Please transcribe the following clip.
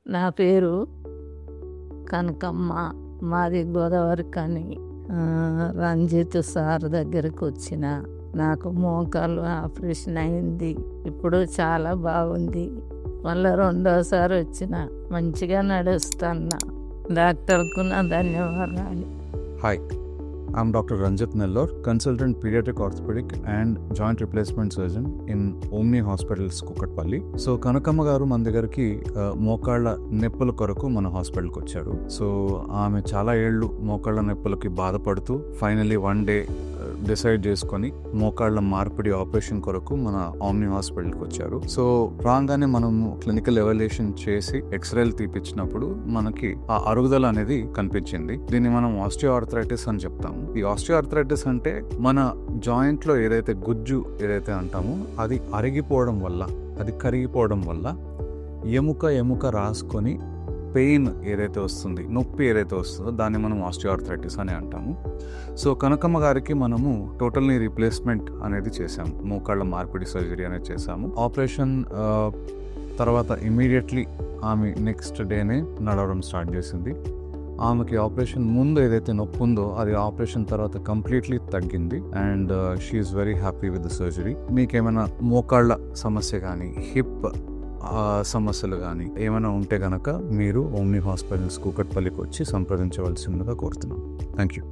నా పేరు కనకమ్మ. మాది గోదావరి కని. రంజిత్ సార్ దగ్గరకు వచ్చిన. నాకు మోకాలు ఆపరేషన్ అయింది. ఇప్పుడు చాలా బాగుంది. మళ్ళీ రెండోసారి వచ్చిన. మంచిగా నడుస్తున్నా. డాక్టర్కు నా ధన్యవాదాలు. Hi, I'm Dr. Ranjit Nellore, consultant pediatric orthopedic and joint replacement surgeon in Omni Hospitals, Kukatpalli. So, Kanakama garu మన దగ్గరికి మోకాళ్ళ నొప్పుల కొరకు మన హాస్పిటల్కి వచ్చారు. సో ఆమె చాలా ఏళ్ళు మోకాళ్ళ నొప్పులకి బాధపడుతూ ఫైనలీ వన్ డే డిసైడ్ చేసుకొని మోకాళ్ళ మార్పిడి ఆపరేషన్ కొరకు మన ఆమ్ని హాస్పిటల్కి వచ్చారు. సో రాగానే మనము క్లినికల్ ఎవాల్యుయేషన్ చేసి ఎక్స్రేలు తీపిచ్చినప్పుడు మనకి ఆ అరుగుదల అనేది కనిపించింది. దీన్ని మనం ఆస్టియోఆర్థరైటిస్ అని చెప్తాము. ఈ ఆస్టియోఆర్థరైటిస్ అంటే మన జాయింట్ లో ఏదైతే గుజ్జు ఏదైతే అంటామో అది అరిగిపోవడం వల్ల, అది కరిగిపోవడం వల్ల ఎముక రాసుకొని పెయిన్ ఏదైతే వస్తుంది, నొప్పి ఏదైతే వస్తుందో దాన్ని మనం ఆస్టియోఆర్థరైటిస్ అని అంటాము. సో కనకమ్మ గారికి మనము టోటల్ నీ రీప్లేస్మెంట్ అనేది చేసాము. మోకాళ్ళ మార్పిడి సర్జరీ అనేది చేసాము. ఆపరేషన్ తర్వాత ఇమీడియట్లీ ఆమె నెక్స్ట్ డేనే నడవడం స్టార్ట్ చేసింది. ఆమెకి ఆపరేషన్ ముందు ఏదైతే నొప్పి ఉందో అది ఆపరేషన్ తర్వాత కంప్లీట్లీ తగ్గింది. And she's very happy with the surgery. మీకేమైనా మోకాళ్ళ సమస్య కానీ, హిప్ సమస్యలు కానీ ఏమైనా ఉంటే గనక మీరు ఓమ్ని హాస్పిటల్స్ కూకట్పల్లికి వచ్చి సంప్రదించవలసిందిగా కోరుతున్నాను. Thank you.